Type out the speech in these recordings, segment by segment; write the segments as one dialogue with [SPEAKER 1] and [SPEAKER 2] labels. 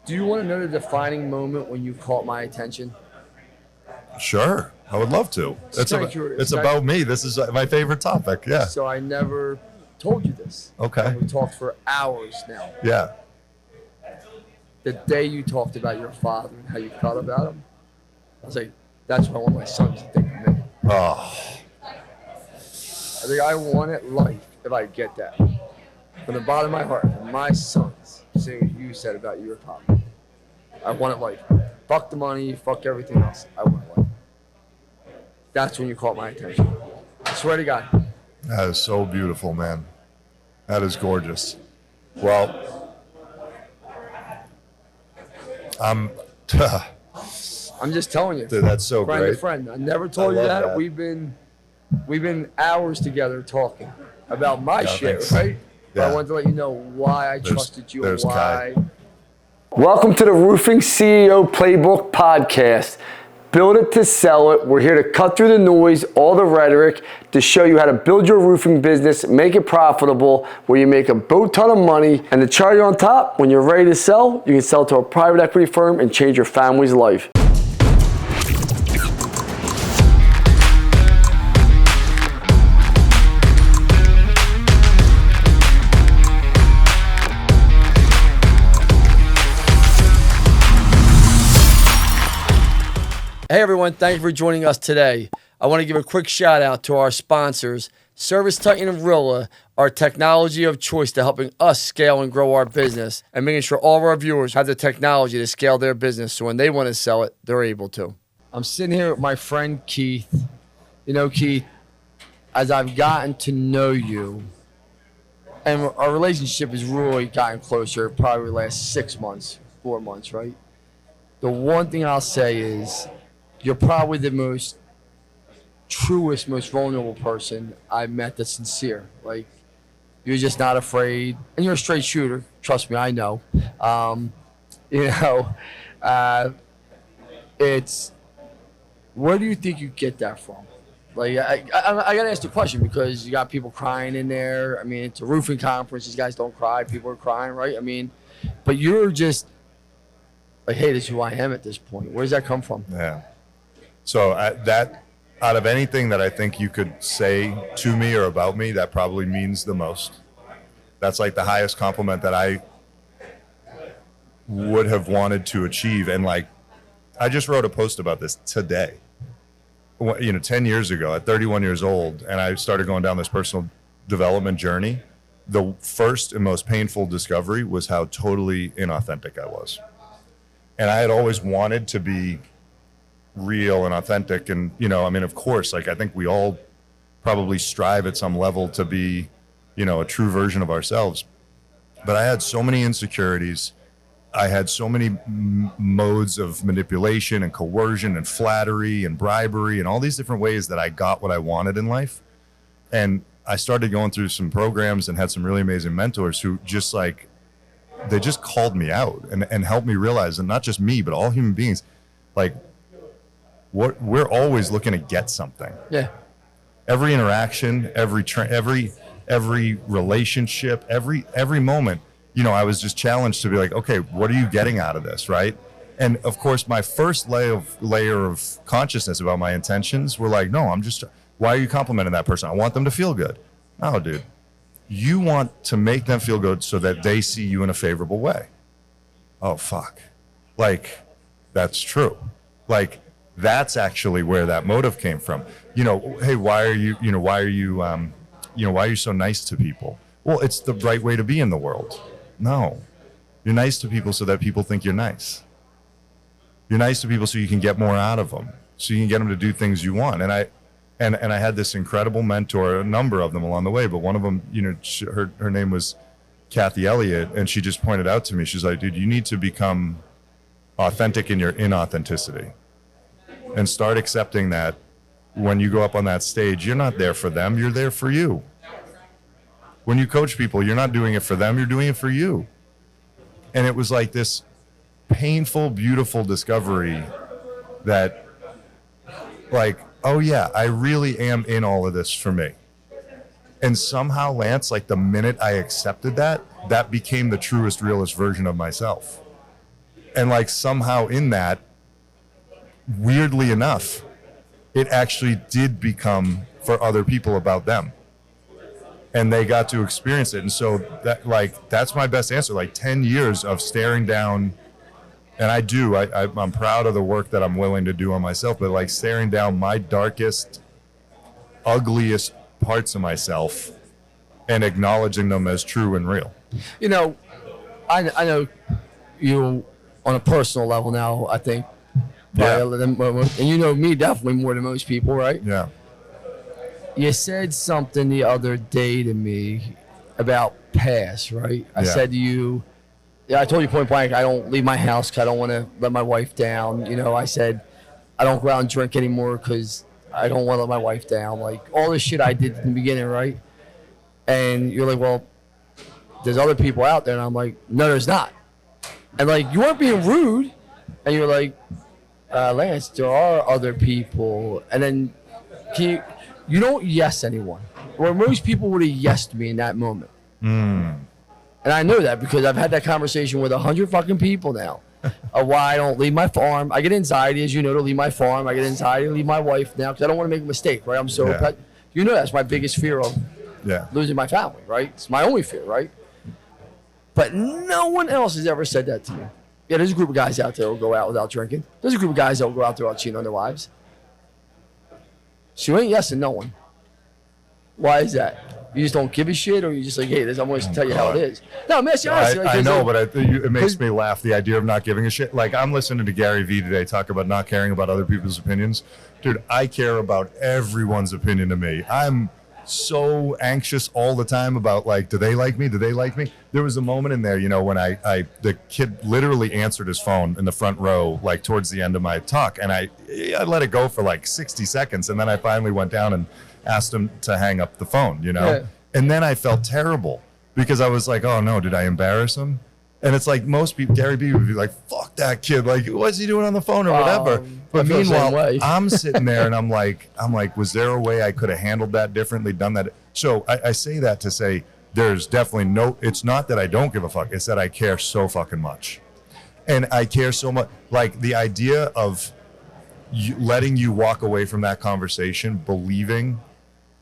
[SPEAKER 1] Do you want to know the defining moment when you caught my attention?
[SPEAKER 2] Sure, I would love to. It's about me. This is my favorite topic. Yeah.
[SPEAKER 1] So I never told you this.
[SPEAKER 2] Okay.
[SPEAKER 1] And we talked for hours now.
[SPEAKER 2] Yeah.
[SPEAKER 1] The day you talked about your father and how you felt about him, I was like, that's what I want my sons to think of me.
[SPEAKER 2] Oh.
[SPEAKER 1] I think I want it life if I get that. From the bottom of my heart, for my sons, saying what you said about your pop. I want it life. Fuck the money, fuck everything else. I want it life. That's when you caught my attention. I swear to God.
[SPEAKER 2] That is so beautiful, man. That is gorgeous. Well, I'm
[SPEAKER 1] just telling you.
[SPEAKER 2] Dude, that's so
[SPEAKER 1] friend
[SPEAKER 2] great.
[SPEAKER 1] To friend. I never told you that. We've been hours together talking about my shit,
[SPEAKER 2] thanks.
[SPEAKER 1] right?
[SPEAKER 2] Yeah.
[SPEAKER 1] I wanted to let you know why I trusted you and why.
[SPEAKER 2] Kai.
[SPEAKER 1] Welcome to the Roofing CEO Playbook podcast. Build it to sell it. We're here to cut through the noise, all the rhetoric, to show you how to build your roofing business, make it profitable, where you make a boat ton of money, and the cherry on top, when you're ready to sell, you can sell to a private equity firm and change your family's life. Hey everyone, thank you for joining us today. I want to give a quick shout out to our sponsors, Service Titan and Rilla, our technology of choice to helping us scale and grow our business and making sure all of our viewers have the technology to scale their business so when they want to sell it, they're able to. I'm sitting here with my friend Keith. You know, Keith, as I've gotten to know you, and our relationship has really gotten closer probably the last 6 months, 4 months, right? The one thing I'll say is, you're probably the most truest, most vulnerable person I've met that's sincere. Like, you're just not afraid. And you're a straight shooter. Trust me, I know. It's, where do you think you get that from? Like, I got to ask you a question because you got people crying in there. I mean, it's a roofing conference. These guys don't cry. People are crying, right? I mean, but you're just like, hey, this is who I am at this point. Where does that come from?
[SPEAKER 2] Yeah. So that, out of anything that I think you could say to me or about me, that probably means the most. That's like the highest compliment that I would have wanted to achieve. And like, I just wrote a post about this today. 10 years ago at 31 years old, and I started going down this personal development journey. The first and most painful discovery was how totally inauthentic I was. And I had always wanted to be real and authentic. And, of course, like, I think we all probably strive at some level to be, a true version of ourselves. But I had so many insecurities. I had so many modes of manipulation and coercion and flattery and bribery and all these different ways that I got what I wanted in life. And I started going through some programs and had some really amazing mentors who just like, they just called me out and helped me realize, and not just me, but all human beings, like, we're always looking to get something.
[SPEAKER 1] Yeah.
[SPEAKER 2] Every interaction, every relationship, every moment, I was just challenged to be like, okay, what are you getting out of this, right? And of course, my first layer of consciousness about my intentions were like, no, why are you complimenting that person? I want them to feel good. No, dude. You want to make them feel good so that they see you in a favorable way. Oh, fuck. Like, that's true. Like, that's actually where that motive came from. Hey, why are you so nice to people? Well, it's the right way to be in the world. No. You're nice to people so that people think you're nice. You're nice to people so you can get more out of them, so you can get them to do things you want. And I had this incredible mentor, a number of them along the way, but one of them, her name was Kathy Elliott, and she just pointed out to me, she's like, dude, you need to become authentic in your inauthenticity and start accepting that when you go up on that stage, you're not there for them, you're there for you. When you coach people, you're not doing it for them, you're doing it for you. And it was like this painful, beautiful discovery that, like, oh yeah, I really am in all of this for me. And somehow, Lance, like the minute I accepted that, that became the truest, realest version of myself. And like somehow in that, weirdly enough, it actually did become for other people about them. And they got to experience it. And so that, like, that's my best answer. Like 10 years of staring down, and I'm proud of the work that I'm willing to do on myself, but like staring down my darkest, ugliest parts of myself and acknowledging them as true and real.
[SPEAKER 1] You know, I know you on a personal level now, I think.
[SPEAKER 2] Yeah.
[SPEAKER 1] And you know me definitely more than most people, right?
[SPEAKER 2] Yeah.
[SPEAKER 1] You said something the other day to me about past, right? I said to you, I told you point blank, I don't leave my house because I don't want to let my wife down. You know, I said, I don't go out and drink anymore because I don't want to let my wife down. Like, all this shit I did in the beginning, right? And you're like, well, there's other people out there. And I'm like, no, there's not. And, like, you weren't being rude. And you're like, Lance, there are other people. And then you don't yes anyone. Where most people would have yesed me in that moment. And I know that because I've had that conversation with 100 fucking people now of why I don't leave my farm. I get anxiety, as you know, to leave my farm. I get anxiety to leave my wife now because I don't want to make a mistake, right? I'm so you know that's my biggest fear of losing my family, right? It's my only fear, right? But no one else has ever said that to me. Yeah, there's a group of guys out there who will go out without drinking. There's a group of guys that will go out there without cheating on their wives. So you ain't yesing no one. Why is that? You just don't give a shit, or you just like, hey, I'm going to tell you how it is. No, I'm asking honestly.
[SPEAKER 2] I know, but it makes me laugh, the idea of not giving a shit. Like, I'm listening to Gary Vee today talk about not caring about other people's opinions. Dude, I care about everyone's opinion of me. I'm so anxious all the time about, like, do they like me? Do they like me? There was a moment in there, you know, when the kid literally answered his phone in the front row, like towards the end of my talk, and I let it go for like 60 seconds, and then I finally went down and asked him to hang up the phone, you know? Yeah. And then I felt terrible because I was like, oh no, did I embarrass him? And it's like most people, Gary Vee would be like, fuck that kid. Like, what's he doing on the phone or whatever? But meanwhile, I'm sitting there and I'm like, was there a way I could have handled that differently, done that? So I say that to say there's definitely it's not that I don't give a fuck. It's that I care so fucking much. And I care so much. Like, the idea of letting you walk away from that conversation, believing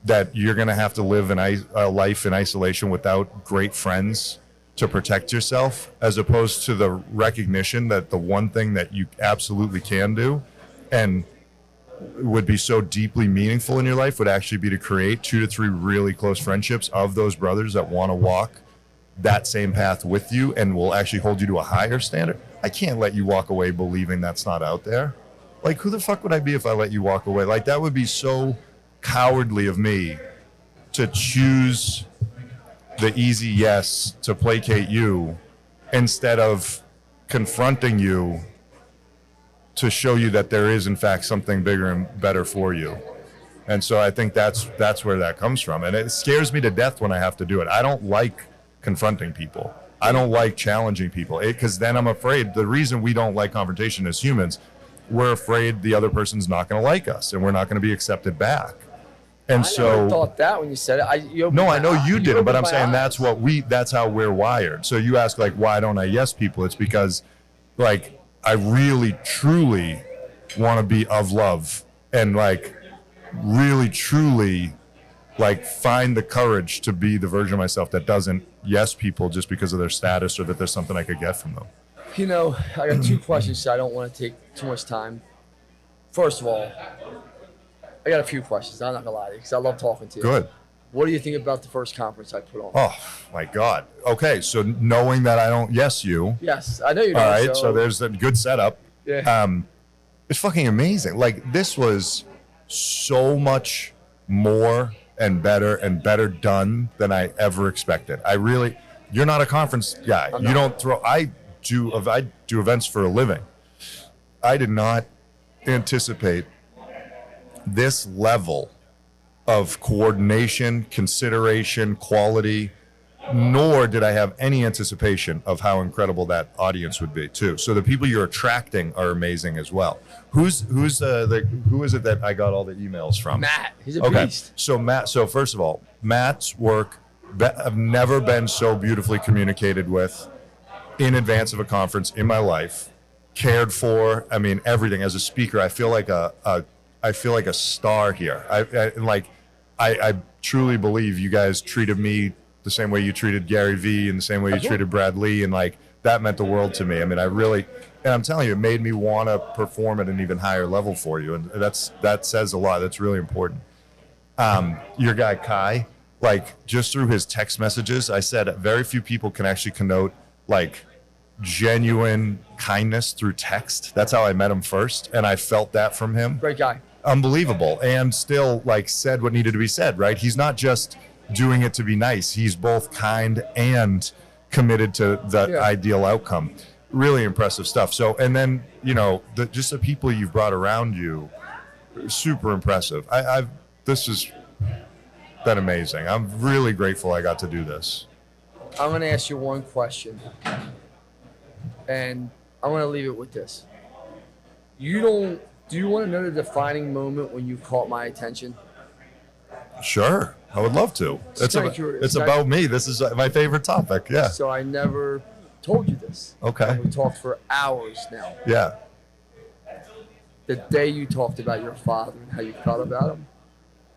[SPEAKER 2] that you're going to have to live a life in isolation without great friends to protect yourself, as opposed to the recognition that the one thing that you absolutely can do and would be so deeply meaningful in your life would actually be to create 2 to 3 really close friendships of those brothers that want to walk that same path with you and will actually hold you to a higher standard. I can't let you walk away believing that's not out there. Like, who the fuck would I be if I let you walk away? Like, that would be so cowardly of me to choose the easy yes to placate you instead of confronting you to show you that there is in fact something bigger and better for you. And so I think that's where that comes from. And it scares me to death when I have to do it. I don't like confronting people. I don't like challenging people because then I'm afraid. The reason we don't like confrontation as humans, we're afraid the other person's not going to like us and we're not going to be accepted back. And I never
[SPEAKER 1] thought that when you said it. I
[SPEAKER 2] know you didn't, but I'm saying that's how we're wired. So you ask, like, why don't I yes people? It's because, like, I really truly want to be of love and, like, really truly, like, find the courage to be the version of myself that doesn't yes people just because of their status or that there's something I could get from them.
[SPEAKER 1] You know, I got 2 questions, so I don't want to take too much time. First of all, I got a few questions. I'm not gonna lie to you because I love talking to you.
[SPEAKER 2] Good.
[SPEAKER 1] What do you think about the first conference I put on?
[SPEAKER 2] Oh my God. Okay, so knowing that I don't yes you.
[SPEAKER 1] Yes, I know you don't.
[SPEAKER 2] All right, so there's a good setup.
[SPEAKER 1] Yeah.
[SPEAKER 2] It's fucking amazing. Like, this was so much more and better done than I ever expected. You're not a conference guy. You don't throw. I do events for a living. I did not anticipate this level of coordination, consideration, quality, nor did I have any anticipation of how incredible that audience would be too. So the people you're attracting are amazing as well. Who is it that I got all the emails from?
[SPEAKER 1] Matt. He's a beast.
[SPEAKER 2] So first of all, Matt's work, I've never been so beautifully communicated with in advance of a conference in my life. cared for. I mean, everything. As a speaker, I feel like a star here. I truly believe you guys treated me the same way you treated Gary Vee and the same way you treated Brad Lee, and like that meant the world to me. I mean, and I'm telling you, it made me want to perform at an even higher level for you, and that says a lot. That's really important. Your guy Kai, like just through his text messages, I said very few people can actually connote like genuine kindness through text. That's how I met him first, and I felt that from him.
[SPEAKER 1] Great guy.
[SPEAKER 2] Unbelievable. And still like said what needed to be said, right? He's not just doing it to be nice. He's both kind and committed to the ideal outcome. Really impressive stuff. So, and then, you know, just the people you've brought around you, super impressive. This has been amazing. I'm really grateful I got to do this.
[SPEAKER 1] I'm going to ask you one question, and I'm going to leave it with this. Do you want to know the defining moment when you caught my attention?
[SPEAKER 2] Sure. I would love to. It's about me. This is my favorite topic. Yeah.
[SPEAKER 1] So I never told you this.
[SPEAKER 2] Okay.
[SPEAKER 1] And we talked for hours now.
[SPEAKER 2] Yeah.
[SPEAKER 1] The day you talked about your father and how you felt about him,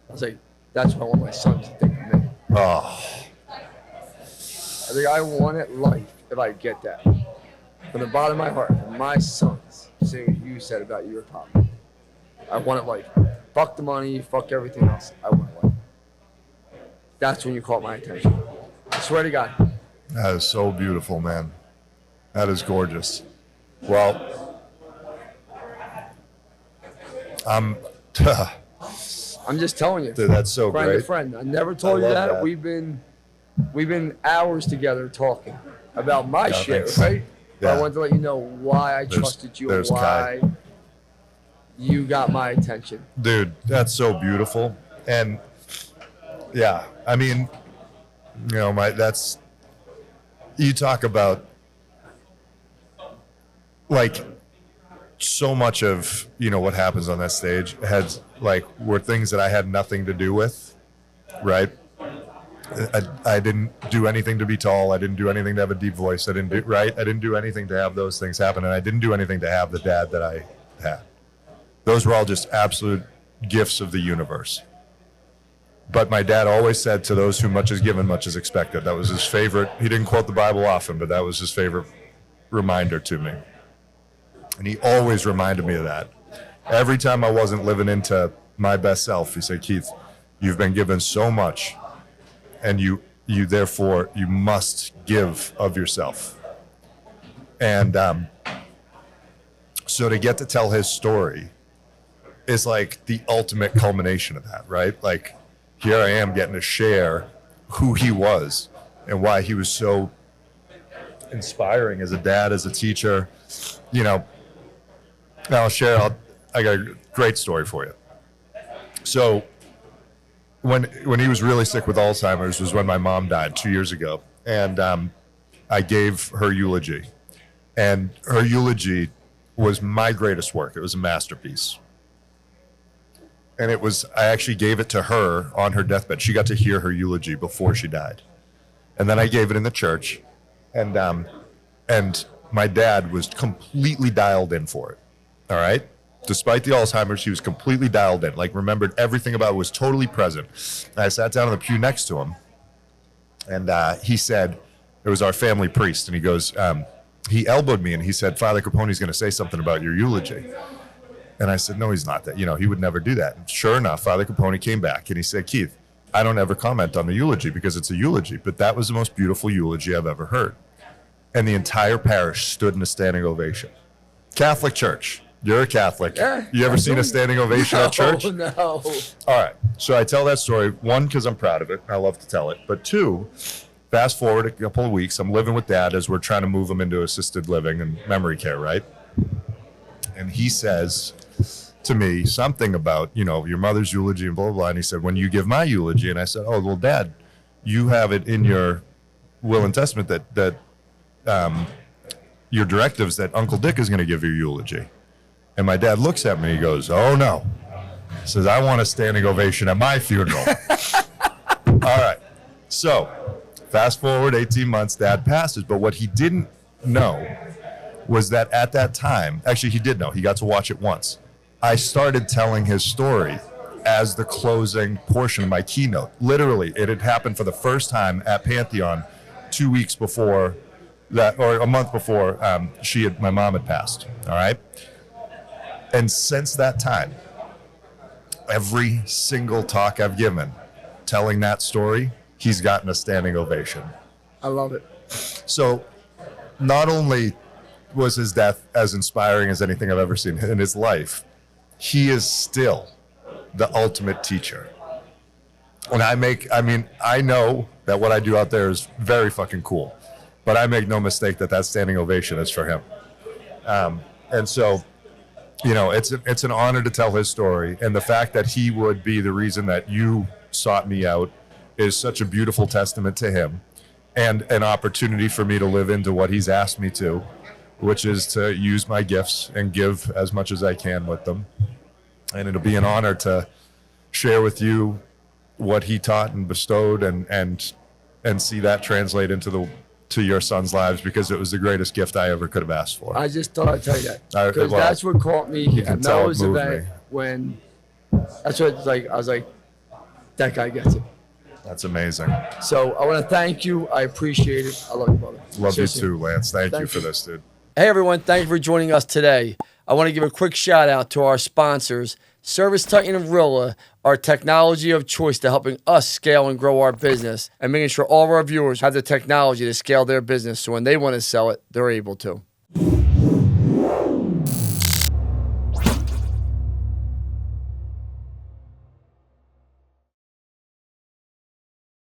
[SPEAKER 1] I was like, that's what I want my sons to think of me.
[SPEAKER 2] Oh.
[SPEAKER 1] I think I want it life if I get that. From the bottom of my heart, for my sons, saying what you said about your pop. I want it life. Fuck the money, fuck everything else. I want it life. That's when you caught my attention. I swear to God.
[SPEAKER 2] That is so beautiful, man. That is gorgeous. Well, I'm
[SPEAKER 1] just telling you.
[SPEAKER 2] Dude, that's so
[SPEAKER 1] friend
[SPEAKER 2] great.
[SPEAKER 1] To friend. I never told you that. We've been hours together talking about my shit,
[SPEAKER 2] thanks.
[SPEAKER 1] right?
[SPEAKER 2] Yeah.
[SPEAKER 1] I wanted to let you know why I trusted you and why you got my attention.
[SPEAKER 2] Dude, that's so beautiful. And yeah, I mean, you know, you talk about like so much of, you know, what happens on that stage were things that I had nothing to do with, right? I didn't do anything to be tall. I didn't do anything to have a deep voice. I didn't do anything to have those things happen. And I didn't do anything to have the dad that I had. Those were all just absolute gifts of the universe. But my dad always said, to those who much is given, much is expected. That was his favorite. He didn't quote the Bible often, but that was his favorite reminder to me. And he always reminded me of that. Every time I wasn't living into my best self, he said, Keith, you've been given so much, and you therefore, you must give of yourself. And so to get to tell his story is like the ultimate culmination of that, right? Like, here I am getting to share who he was and why he was so inspiring as a dad, as a teacher. You know, I'll share, I got a great story for you. So when he was really sick with Alzheimer's was when my mom died 2 years ago. And I gave her eulogy. And her eulogy was my greatest work. It was a masterpiece. And I actually gave it to her on her deathbed. She got to hear her eulogy before she died. And then I gave it in the church. And my dad was completely dialed in for it. All right? Despite the Alzheimer's, he was completely dialed in. Like, remembered everything about it, was totally present. And I sat down in the pew next to him. And he said, it was our family priest. And he goes, he elbowed me and he said, Father Capone's going to say something about your eulogy. And I said, no, he's not. That, you know, he would never do that. And sure enough, Father Capone came back and he said, Keith, I don't ever comment on the eulogy because it's a eulogy, but that was the most beautiful eulogy I've ever heard. And the entire parish stood in a standing ovation. Catholic church. You're a Catholic.
[SPEAKER 1] Yeah,
[SPEAKER 2] you ever seen a standing ovation at church?
[SPEAKER 1] No.
[SPEAKER 2] All right. So I tell that story, one, because I'm proud of it. I love to tell it. But two, fast forward a couple of weeks, I'm living with Dad as we're trying to move him into assisted living and memory care, right? And he says to me something about, you know, your mother's eulogy and blah, blah, blah. And he said, when you give my eulogy, and I said, oh, well, Dad, you have it in your will and testament that your directives that Uncle Dick is going to give your eulogy. And my dad looks at me and he goes, oh, no. He says, I want a standing ovation at my funeral. All right. So fast forward 18 months, Dad passes. But what he didn't know was that at that time, actually he did know, he got to watch it once. I started telling his story as the closing portion of my keynote. Literally, it had happened for the first time at Pantheon 2 weeks before that, or a month before my mom had passed. All right. And since that time, every single talk I've given telling that story, he's gotten a standing ovation.
[SPEAKER 1] I love it.
[SPEAKER 2] So not only was his death as inspiring as anything I've ever seen in his life, he is still the ultimate teacher. And I know that what I do out there is very fucking cool, but I make no mistake that standing ovation is for him. And so, it's an honor to tell his story. And the fact that he would be the reason that you sought me out is such a beautiful testament to him and an opportunity for me to live into what he's asked me to, which is to use my gifts and give as much as I can with them. And it'll be an honor to share with you what he taught and bestowed and see that translate into your sons' lives, because it was the greatest gift I ever could have asked for.
[SPEAKER 1] I just thought I'd tell you that. Because that's what caught me at Mel's event when that's what it's like. I was like, that guy gets it.
[SPEAKER 2] That's amazing.
[SPEAKER 1] So I want to thank you. I appreciate it. I love you, brother.
[SPEAKER 2] Love you too, Lance. Thank you for this, dude.
[SPEAKER 1] Hey, everyone. Thank you for joining us today. I want to give a quick shout out to our sponsors, Service Titan and Rilla, our technology of choice to helping us scale and grow our business and making sure all of our viewers have the technology to scale their business so when they want to sell it, they're able to.